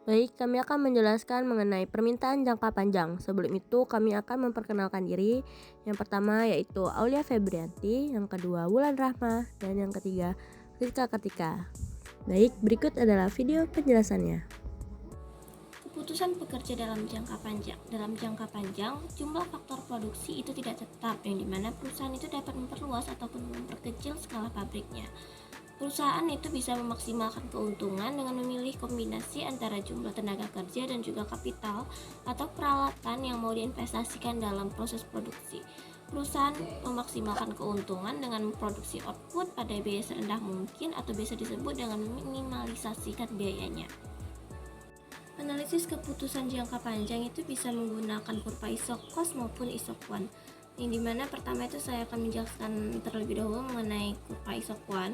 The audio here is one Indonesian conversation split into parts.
Baik, kami akan menjelaskan mengenai permintaan jangka panjang. Sebelum itu, kami akan memperkenalkan diri. Yang pertama yaitu Aulia Febrianti, yang kedua Wulan Rahma, dan yang ketiga Rizka Kartika. Baik, berikut adalah video penjelasannya. Keputusan pekerja dalam jangka panjang. Dalam jangka panjang, jumlah faktor produksi itu tidak tetap, yang dimana perusahaan itu dapat memperluas ataupun memperkecil skala pabriknya. Perusahaan itu bisa memaksimalkan keuntungan dengan memilih kombinasi antara jumlah tenaga kerja dan juga kapital atau peralatan yang mau diinvestasikan dalam proses produksi. Perusahaan memaksimalkan keuntungan dengan memproduksi output pada biaya serendah mungkin atau biasa disebut dengan meminimalisasikan biayanya. Analisis keputusan jangka panjang itu bisa menggunakan kurva isokos maupun isokwan. Yang dimana pertama itu saya akan menjelaskan terlebih dahulu mengenai kurva isokwan.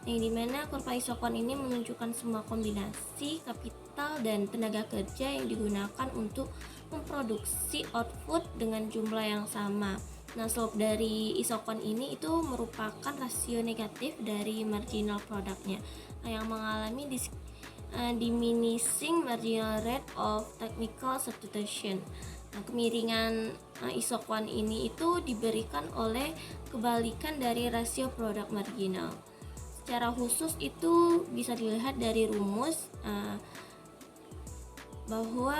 Yang dimana kurva isokwan ini menunjukkan semua kombinasi kapital dan tenaga kerja yang digunakan untuk memproduksi output dengan jumlah yang sama. Nah, slope dari isokwan ini itu merupakan rasio negatif dari marginal produknya yang mengalami diminishing marginal rate of technical substitution. Nah, kemiringan isokwan ini itu diberikan oleh kebalikan dari rasio produk marginal. Secara khusus itu bisa dilihat dari rumus bahwa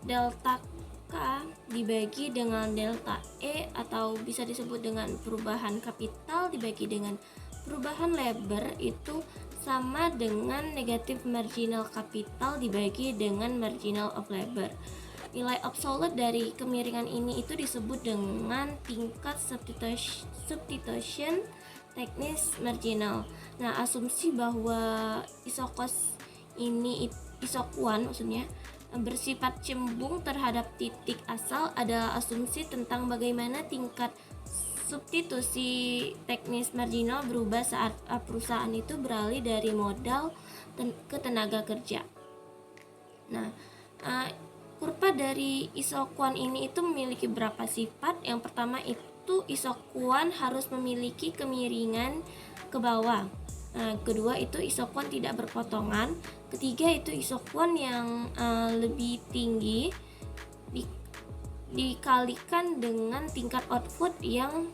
delta K dibagi dengan delta E atau bisa disebut dengan perubahan kapital dibagi dengan perubahan labor itu sama dengan negatif marginal capital dibagi dengan marginal of labor. Nilai absolute dari kemiringan ini itu disebut dengan tingkat substitution teknis marginal. Nah, asumsi bahwa isokos ini isokwan maksudnya bersifat cembung terhadap titik asal adalah asumsi tentang bagaimana tingkat substitusi teknis marginal berubah saat perusahaan itu beralih dari modal ke tenaga kerja. Nah, kurva dari isokwan ini itu memiliki beberapa sifat. Yang pertama itu isokwan harus memiliki kemiringan ke bawah. Kedua itu isokwan tidak berpotongan. Ketiga itu isokwan yang lebih tinggi dikalikan dengan tingkat output yang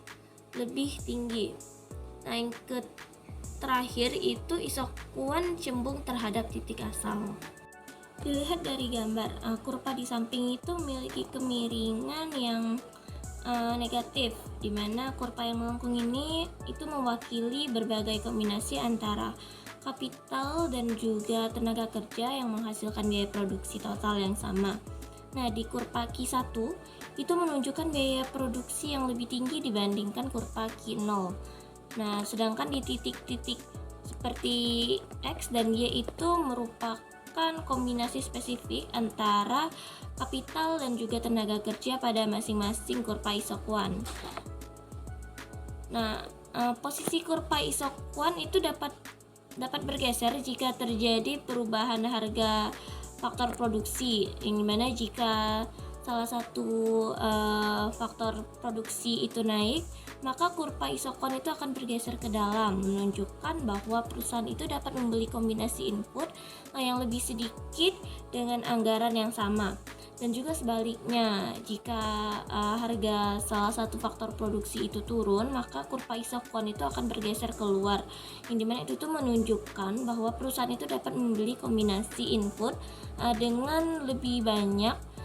lebih tinggi. Nah, yang terakhir itu isokwan cembung terhadap titik asal. Dilihat dari gambar, kurva di samping itu memiliki kemiringan yang negatif, di mana kurva yang melengkung ini itu mewakili berbagai kombinasi antara kapital dan juga tenaga kerja yang menghasilkan biaya produksi total yang sama. Nah, di kurva Q1 itu menunjukkan biaya produksi yang lebih tinggi dibandingkan kurva Q0. Nah, sedangkan di titik-titik seperti X dan Y itu merupakan kombinasi spesifik antara kapital dan juga tenaga kerja pada masing-masing kurva isokwan. Nah, posisi kurva isokwan itu dapat bergeser jika terjadi perubahan harga faktor produksi, yang dimana jika salah satu faktor produksi itu naik, maka kurva isokwan itu akan bergeser ke dalam, menunjukkan bahwa perusahaan itu dapat membeli kombinasi input yang lebih sedikit dengan anggaran yang sama. Dan juga sebaliknya, jika harga salah satu faktor produksi itu turun, maka kurva isokwan itu akan bergeser keluar, yang dimana itu tuh menunjukkan bahwa perusahaan itu dapat membeli kombinasi input dengan lebih banyak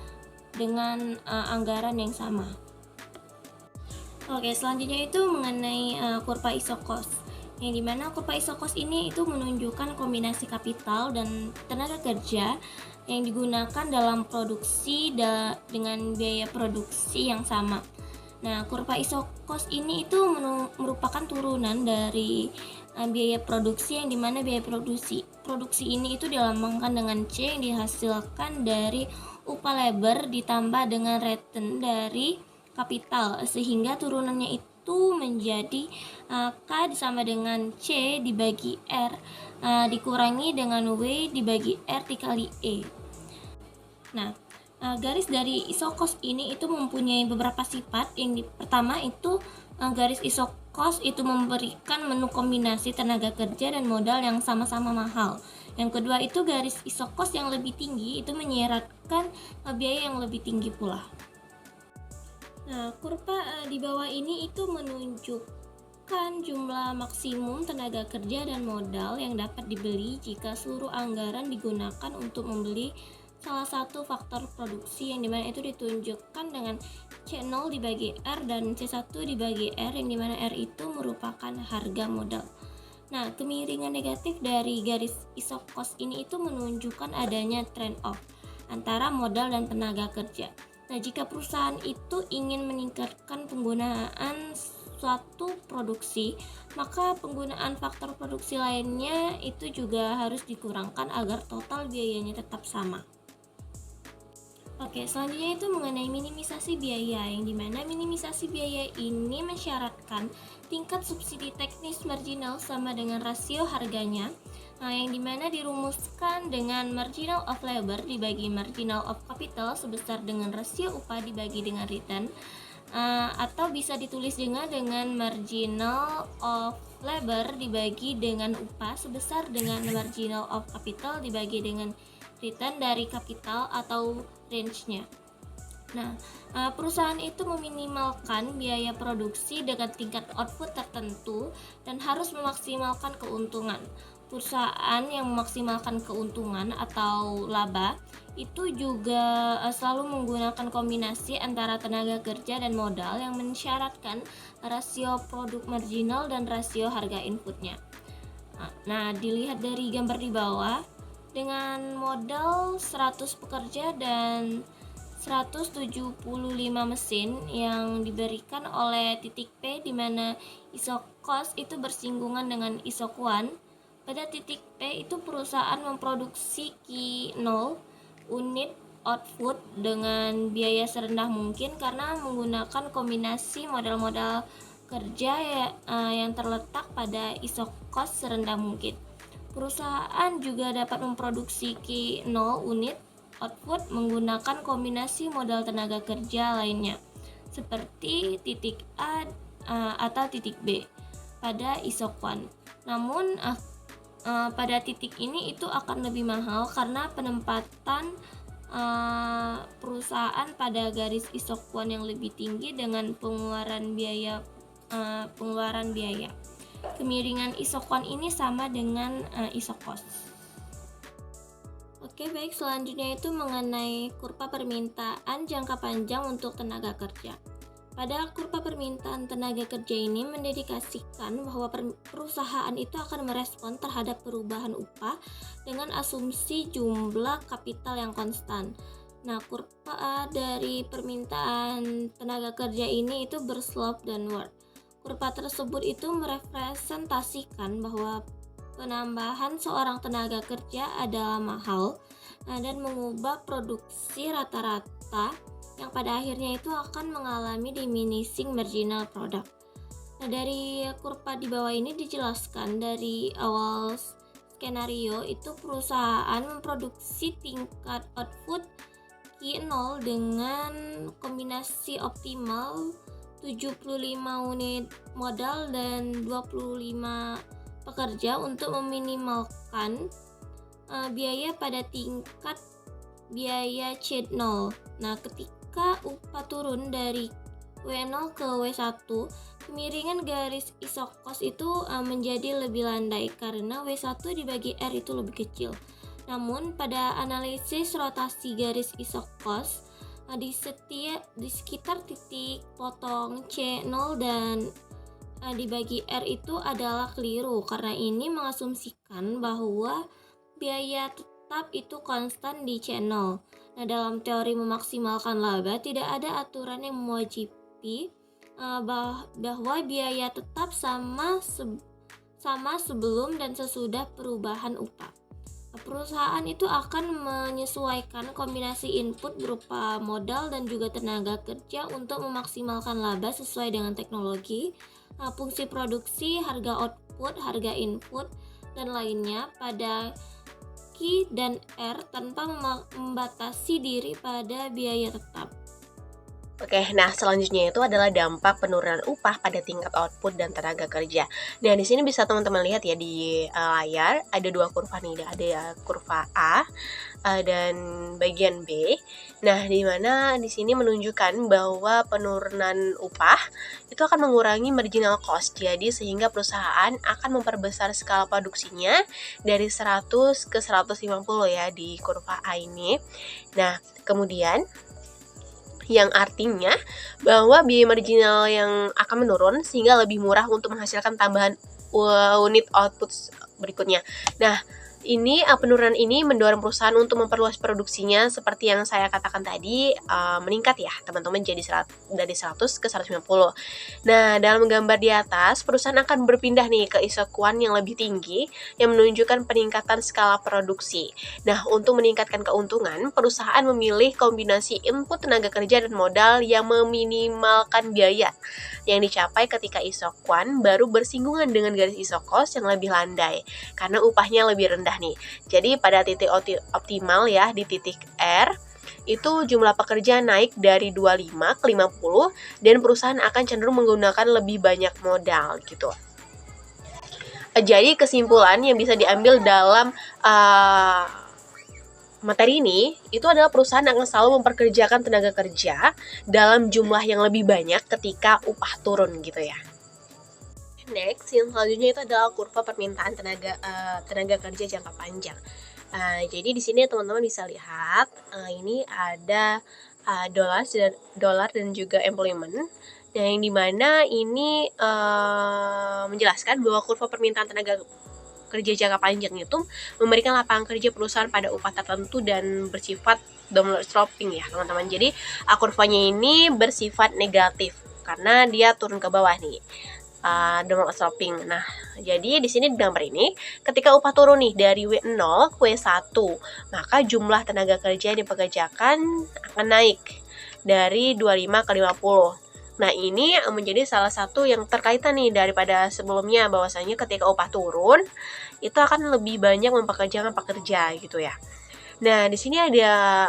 dengan anggaran yang sama. Oke, selanjutnya itu mengenai kurva isokos, yang dimana kurva isokos ini itu menunjukkan kombinasi kapital dan tenaga kerja yang digunakan dalam produksi dengan biaya produksi yang sama. Nah, kurva isokos ini itu merupakan turunan dari biaya produksi, yang dimana biaya produksi ini itu dilambangkan dengan C yang dihasilkan dari upah labor ditambah dengan return dari kapital, sehingga turunannya itu menjadi K sama dengan C dibagi R dikurangi dengan W dibagi R dikali E. Nah, garis dari isokos ini itu mempunyai beberapa sifat. Yang pertama itu garis isokos itu memberikan menu kombinasi tenaga kerja dan modal yang sama-sama mahal. Yang kedua itu garis ISO cost yang lebih tinggi itu menyeratkan biaya yang lebih tinggi pula. Nah, kurva di bawah ini itu menunjukkan jumlah maksimum tenaga kerja dan modal yang dapat dibeli jika seluruh anggaran digunakan untuk membeli salah satu faktor produksi, yang dimana itu ditunjukkan dengan C0 dibagi R dan C1 dibagi R, yang dimana R itu merupakan harga modal. Nah, kemiringan negatif dari garis ISO cost ini itu menunjukkan adanya trade off antara modal dan tenaga kerja. Nah, jika perusahaan itu ingin meningkatkan penggunaan suatu produksi, maka penggunaan faktor produksi lainnya itu juga harus dikurangkan agar total biayanya tetap sama. Oke, selanjutnya itu mengenai minimisasi biaya, yang dimana minimisasi biaya ini mensyaratkan tingkat subsidi teknis marginal sama dengan rasio harganya, yang dimana dirumuskan dengan marginal of labor dibagi marginal of capital sebesar dengan rasio upah dibagi dengan return, atau bisa ditulis dengan marginal of labor dibagi dengan upah sebesar dengan marginal of capital dibagi dengan return dari kapital atau range-nya. Nah, perusahaan itu meminimalkan biaya produksi dengan tingkat output tertentu dan harus memaksimalkan keuntungan. Perusahaan yang memaksimalkan keuntungan atau laba itu juga selalu menggunakan kombinasi antara tenaga kerja dan modal yang mensyaratkan rasio produk marginal dan rasio harga inputnya. Nah, dilihat dari gambar di bawah, dengan modal 100 pekerja dan 175 mesin yang diberikan oleh titik P, di mana ISO cost itu bersinggungan dengan ISO Quant. Pada titik P itu perusahaan memproduksi Q0 unit output dengan biaya serendah mungkin karena menggunakan kombinasi modal-modal kerja yang terletak pada ISO cost serendah mungkin. Perusahaan juga dapat memproduksi Q0 unit output menggunakan kombinasi modal tenaga kerja lainnya seperti titik A atau titik B pada ISO Quant. Namun pada titik ini itu akan lebih mahal karena penempatan perusahaan pada garis ISO Quant yang lebih tinggi dengan pengeluaran biaya. Kemiringan ISO Quant ini sama dengan ISO cost. Oke, baik, selanjutnya itu mengenai kurva permintaan jangka panjang untuk tenaga kerja. Pada kurva permintaan tenaga kerja ini mendedikasikan bahwa perusahaan itu akan merespon terhadap perubahan upah dengan asumsi jumlah kapital yang konstan. Nah, kurva dari permintaan tenaga kerja ini itu berslope downward. Kurva tersebut itu merepresentasikan bahwa penambahan seorang tenaga kerja adalah mahal dan mengubah produksi rata-rata yang pada akhirnya itu akan mengalami diminishing marginal product. Nah, dari kurva di bawah ini dijelaskan dari awal skenario itu perusahaan memproduksi tingkat output Q0 dengan kombinasi optimal 75 unit modal dan 25 pekerja untuk meminimalkan biaya pada tingkat biaya C0. Nah, ketika upah turun dari W0 ke W1, kemiringan garis ISO cost itu menjadi lebih landai karena W1 dibagi R itu lebih kecil. Namun pada analisis rotasi garis ISO cost di sekitar titik potong C0 dan dibagi R itu adalah keliru karena ini mengasumsikan bahwa biaya tetap itu konstan di C0. Nah, dalam teori memaksimalkan laba tidak ada aturan yang mewajibi bahwa biaya tetap sama sebelum dan sesudah perubahan upah. Perusahaan itu akan menyesuaikan kombinasi input berupa modal dan juga tenaga kerja untuk memaksimalkan laba sesuai dengan teknologi, fungsi produksi, harga output, harga input, dan lainnya pada Q dan R tanpa membatasi diri pada biaya tetap. Oke, nah selanjutnya itu adalah dampak penurunan upah pada tingkat output dan tenaga kerja. Nah, di sini bisa teman-teman lihat ya di layar ada dua kurva nih, ada kurva A dan bagian B. Nah, di mana di sini menunjukkan bahwa penurunan upah itu akan mengurangi marginal cost. Jadi sehingga perusahaan akan memperbesar skala produksinya dari 100 ke 150 ya di kurva A ini. Nah, kemudian yang artinya bahwa biaya marginal yang akan menurun sehingga lebih murah untuk menghasilkan tambahan unit output berikutnya. Nah, ini penurunan ini mendorong perusahaan untuk memperluas produksinya seperti yang saya katakan tadi, meningkat ya teman-teman, jadi dari 100 ke 150. Nah, dalam gambar di atas perusahaan akan berpindah nih ke isokuan yang lebih tinggi yang menunjukkan peningkatan skala produksi. Nah, untuk meningkatkan keuntungan, perusahaan memilih kombinasi input tenaga kerja dan modal yang meminimalkan biaya yang dicapai ketika isokuan baru bersinggungan dengan garis isokos yang lebih landai karena upahnya lebih rendah nih. Jadi pada titik optimal ya di titik R itu jumlah pekerja naik dari 25 ke 50 dan perusahaan akan cenderung menggunakan lebih banyak modal gitu. Jadi kesimpulan yang bisa diambil dalam materi ini itu adalah perusahaan akan selalu memperkerjakan tenaga kerja dalam jumlah yang lebih banyak ketika upah turun gitu ya. Next, yang selanjutnya itu adalah kurva permintaan tenaga kerja jangka panjang. Jadi di sini teman-teman bisa lihat ini ada dolar dan juga employment. Nah, yang dimana ini menjelaskan bahwa kurva permintaan tenaga kerja jangka panjang itu memberikan lapangan kerja perusahaan pada upah tertentu dan bersifat downward sloping ya teman-teman. Jadi kurvanya ini bersifat negatif karena dia turun ke bawah nih. Downward sloping. Nah, jadi di sini di gambar ini ketika upah turun nih dari W0 ke W1, maka jumlah tenaga kerja yang dipekerjakan akan naik dari 25 ke 50. Nah, ini menjadi salah satu yang terkaitan nih daripada sebelumnya, bahwasanya ketika upah turun itu akan lebih banyak mempekerjakan pekerja gitu ya. Nah, di sini ada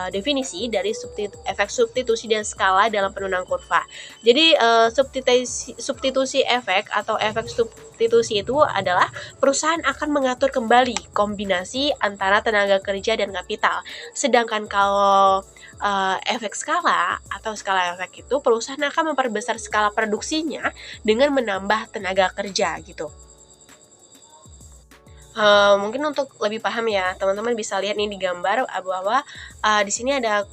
definisi dari efek substitusi dan skala dalam penurunan kurva. Jadi substitusi efek atau efek substitusi itu adalah perusahaan akan mengatur kembali kombinasi antara tenaga kerja dan kapital. Sedangkan kalau efek skala atau skala efek itu perusahaan akan memperbesar skala produksinya dengan menambah tenaga kerja gitu. Mungkin untuk lebih paham ya teman-teman bisa lihat nih di gambar bahwa di sini ada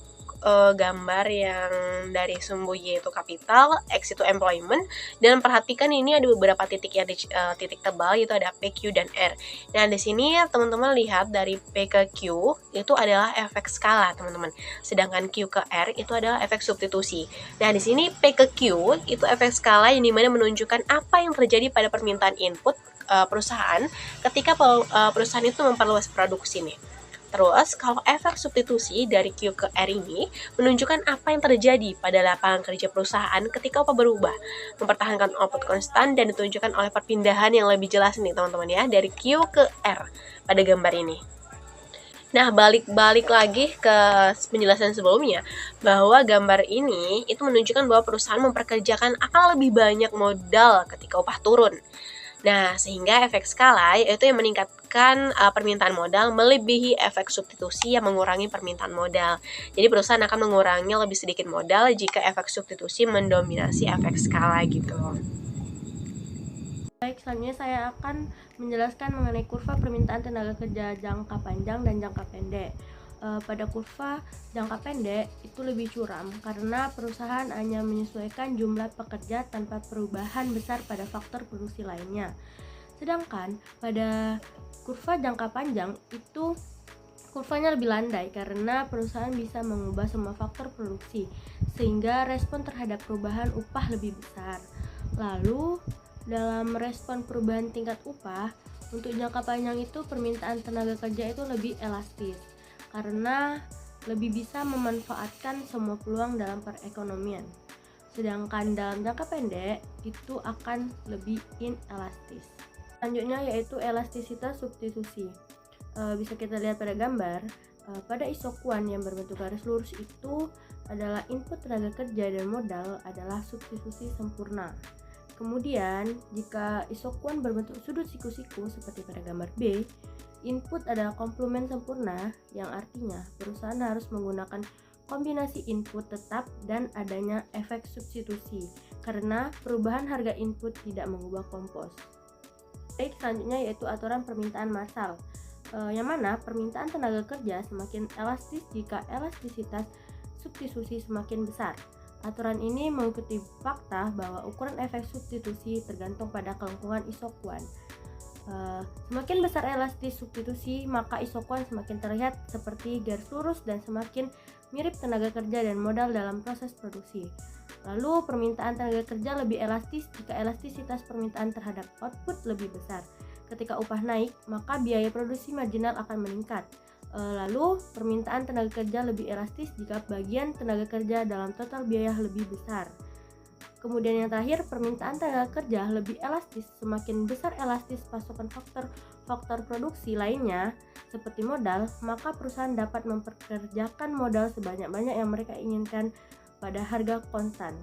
gambar yang dari sumbu Y itu kapital, X itu employment, dan perhatikan ini ada beberapa titik ya, titik tebal itu ada P, Q, dan R. Nah, di sini teman-teman lihat dari P ke Q itu adalah efek skala teman-teman, sedangkan Q ke R itu adalah efek substitusi. Nah, di sini P ke Q itu efek skala yang dimana menunjukkan apa yang terjadi pada permintaan input perusahaan ketika perusahaan itu memperluas produksi nih. Terus, kalau efek substitusi dari Q ke R ini menunjukkan apa yang terjadi pada lapangan kerja perusahaan ketika upah berubah, mempertahankan output konstan dan ditunjukkan oleh perpindahan yang lebih jelas nih teman-teman ya, dari Q ke R pada gambar ini. Nah, balik lagi ke penjelasan sebelumnya, bahwa gambar ini itu menunjukkan bahwa perusahaan memperkerjakan akan lebih banyak modal ketika upah turun. Nah, sehingga efek skala yaitu yang meningkatkan permintaan modal melebihi efek substitusi yang mengurangi permintaan modal. Jadi perusahaan akan mengurangi lebih sedikit modal jika efek substitusi mendominasi efek skala gitu. Baik, selanjutnya saya akan menjelaskan mengenai kurva permintaan tenaga kerja jangka panjang dan jangka pendek. Pada kurva jangka pendek itu lebih curam karena perusahaan hanya menyesuaikan jumlah pekerja tanpa perubahan besar pada faktor produksi lainnya. Sedangkan pada kurva jangka panjang itu kurvanya lebih landai karena perusahaan bisa mengubah semua faktor produksi sehingga respon terhadap perubahan upah lebih besar. Lalu dalam respon perubahan tingkat upah untuk jangka panjang itu permintaan tenaga kerja itu lebih elastis karena lebih bisa memanfaatkan semua peluang dalam perekonomian. Sedangkan dalam jangka pendek itu akan lebih inelastis. Selanjutnya yaitu elastisitas substitusi. bisa kita lihat pada gambar, pada isokuan yang berbentuk garis lurus itu adalah input tenaga kerja dan modal adalah substitusi sempurna. Kemudian, jika isokuan berbentuk sudut siku-siku seperti pada gambar B, input adalah komplement sempurna, yang artinya perusahaan harus menggunakan kombinasi input tetap dan adanya efek substitusi, karena perubahan harga input tidak mengubah kompos. Baik, selanjutnya yaitu aturan permintaan massal, yang mana permintaan tenaga kerja semakin elastis jika elastisitas substitusi semakin besar. Aturan ini mengikuti fakta bahwa ukuran efek substitusi tergantung pada kelengkungan isokuan. Semakin besar elastis substitusi, maka isokuan semakin terlihat seperti garis lurus dan semakin mirip tenaga kerja dan modal dalam proses produksi. Lalu, permintaan tenaga kerja lebih elastis jika elastisitas permintaan terhadap output lebih besar. Ketika upah naik, maka biaya produksi marginal akan meningkat. Lalu, permintaan tenaga kerja lebih elastis jika bagian tenaga kerja dalam total biaya lebih besar. Kemudian yang terakhir, permintaan tenaga kerja lebih elastis semakin besar elastis pasokan faktor produksi lainnya seperti modal, maka perusahaan dapat memperkerjakan modal sebanyak-banyak yang mereka inginkan pada harga konstan.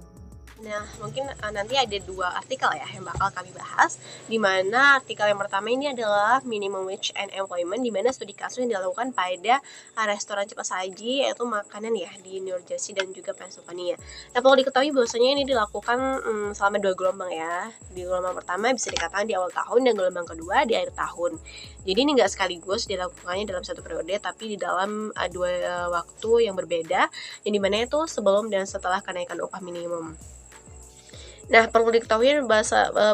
Nah, mungkin nanti ada 2 artikel ya yang bakal kami bahas, di mana artikel yang pertama ini adalah Minimum Wage and Employment, di mana studi kasus yang dilakukan pada restoran cepat saji yaitu makanan ya di New Jersey dan juga Pennsylvania. Nah, perlu diketahui bahwasanya ini dilakukan selama 2 gelombang ya. Di gelombang pertama bisa dikatakan di awal tahun dan gelombang kedua di akhir tahun. Jadi ini nggak sekaligus dilakukannya dalam satu periode, tapi di dalam 2 waktu yang berbeda, yang dimana itu sebelum dan setelah kenaikan upah minimum. Nah, perlu diketahui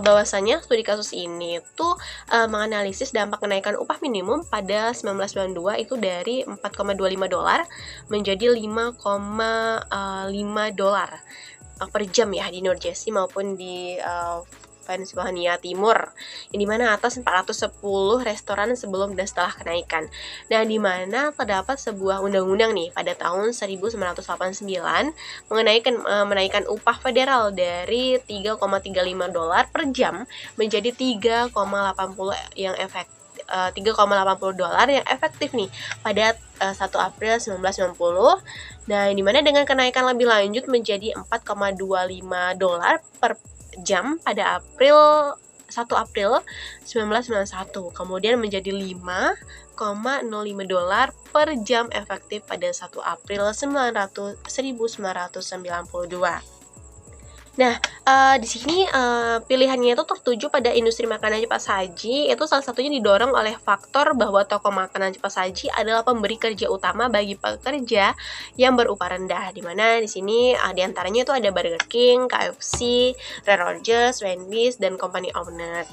bahwasanya studi kasus ini tuh menganalisis dampak kenaikan upah minimum pada 1992 itu dari $4,25 menjadi $5,5 per jam ya di New Jersey maupun di Pennsylvania Timur, yang dimana atas 410 restoran sebelum dan setelah kenaikan. Nah, dimana terdapat sebuah undang-undang nih pada tahun 1989 menaikkan upah federal dari $3,35 per jam menjadi $3,80 yang efektif. $3,80 yang efektif nih pada 1 April 1990. Nah, dimana dengan kenaikan lebih lanjut menjadi $4,25 per jam pada 1 April 1991, kemudian menjadi $5,05 per jam efektif pada 1 April 1992. Nah, di sini pilihannya itu tertuju pada industri makanan cepat saji. Itu salah satunya didorong oleh faktor bahwa toko makanan cepat saji adalah pemberi kerja utama bagi pekerja yang berupah rendah. Di mana di sini diantaranya itu ada Burger King, KFC, Red Rogers, Wendy's, dan company owner.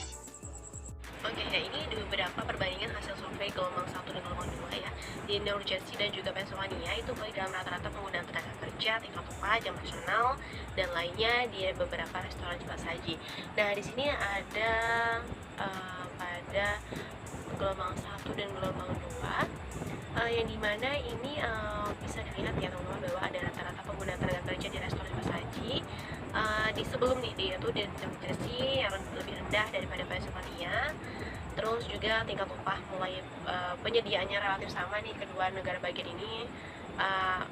Oke, nah ini beberapa perbandingan hasil survei gelombang 1 dan gelombang 2 ya di New Jersey dan juga Pennsylvania, itu baik dalam rata-rata penggunaan tenaga kerja, tingkat upah, jam operasional, dan lainnya di beberapa restoran cepat saji. Nah, di sini ada pada gelombang 1 dan gelombang 2 yang dimana ini bisa dilihat ya teman-teman bahwa ada rata-rata penggunaan tenaga kerja di restoran cepat saji di sebelum nih yaitu di New Jersey yang lebih rendah daripada Pennsylvania. Terus juga tingkat upah mulai penyediaannya relatif sama di kedua negara bagian ini,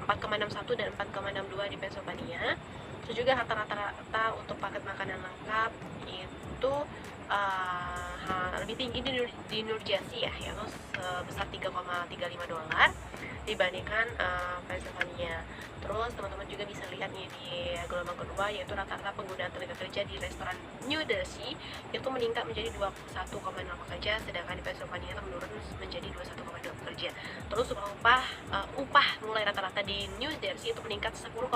4,61 dan 4,62 di Pennsylvania. Terus juga rata-rata untuk paket makanan lengkap itu lebih tinggi di New Jersey ya, yaitu sebesar $3,35 dibandingkan Pennsylvania. Terus teman-teman juga bisa lihat nih di gelombang kedua, yaitu rata-rata penggunaan tenaga kerja di restoran New Jersey itu meningkat menjadi 21,0 pekerja, sedangkan di Pennsylvania itu menurun menjadi 21,2 pekerja. Terus upah mulai rata-rata di New Jersey itu meningkat 10,8%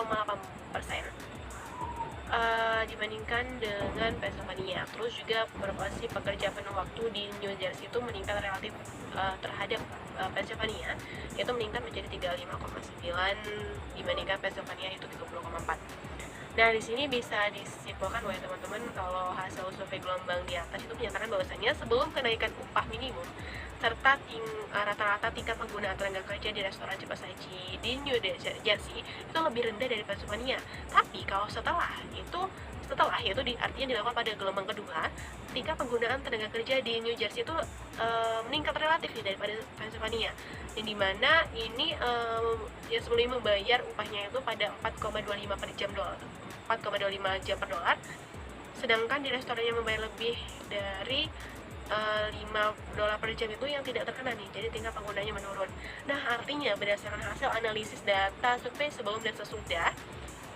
dibandingkan dengan Pennsylvania. Terus juga proporsi pekerja penuh waktu di New Jersey itu meningkat relatif terhadap Pennsylvania, yaitu meningkat menjadi 35,9 dibandingkan Pennsylvania itu 30,4. Nah, di sini bisa disimpulkan bahwa teman-teman kalau hasil survei gelombang di atas itu menyatakan bahwasanya sebelum kenaikan upah minimum serta rata-rata tingkat penggunaan tenaga kerja di restoran cepat saji di New Jersey itu lebih rendah dari Pennsylvania. Tapi kalau setelah yaitu artinya dilakukan pada gelombang kedua, tingkat penggunaan tenaga kerja di New Jersey itu meningkat relatif daripada Pennsylvania, yang dimana ini ya sebelum membayar upahnya itu pada 4,25 per jam 4,25 jam per dolar, sedangkan di restoran yang membayar lebih dari $5 per jam itu yang tidak terkena nih, jadi tingkat penggunanya menurun. Nah, artinya berdasarkan hasil analisis data survei sebelum dan sesudah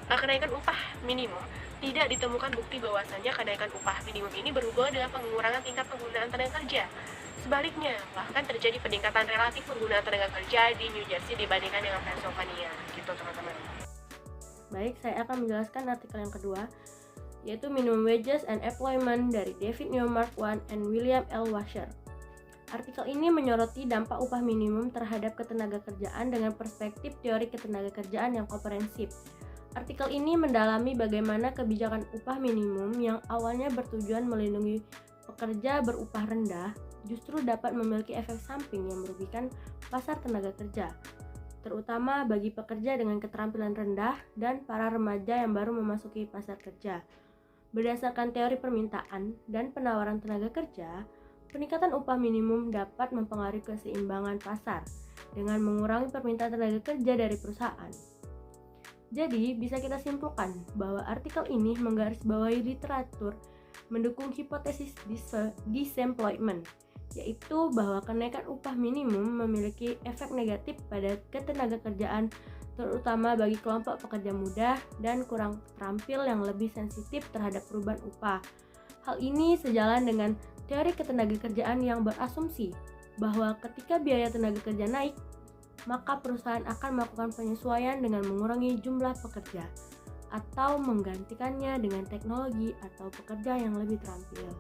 kenaikan upah minimum, tidak ditemukan bukti bahwasannya kenaikan upah minimum ini berhubungan dengan pengurangan tingkat penggunaan tenaga kerja. Sebaliknya, bahkan terjadi peningkatan relatif penggunaan tenaga kerja di New Jersey dibandingkan dengan Pennsylvania, gitu teman-teman. Baik, saya akan menjelaskan artikel yang kedua, yaitu Minimum Wages and Employment dari David Newmark I and William L. Washer. Artikel ini menyoroti dampak upah minimum terhadap ketenagakerjaan dengan perspektif teori ketenagakerjaan yang komprehensif. Artikel ini mendalami bagaimana kebijakan upah minimum yang awalnya bertujuan melindungi pekerja berupah rendah justru dapat memiliki efek samping yang merugikan pasar tenaga kerja, terutama bagi pekerja dengan keterampilan rendah dan para remaja yang baru memasuki pasar kerja. Berdasarkan teori permintaan dan penawaran tenaga kerja, peningkatan upah minimum dapat mempengaruhi keseimbangan pasar dengan mengurangi permintaan tenaga kerja dari perusahaan. Jadi, bisa kita simpulkan bahwa artikel ini menggarisbawahi literatur mendukung hipotesis disemployment, yaitu bahwa kenaikan upah minimum memiliki efek negatif pada ketenagakerjaan, terutama bagi kelompok pekerja muda dan kurang terampil yang lebih sensitif terhadap perubahan upah. Hal ini sejalan dengan teori ketenagakerjaan yang berasumsi bahwa ketika biaya tenaga kerja naik, maka perusahaan akan melakukan penyesuaian dengan mengurangi jumlah pekerja atau menggantikannya dengan teknologi atau pekerja yang lebih terampil.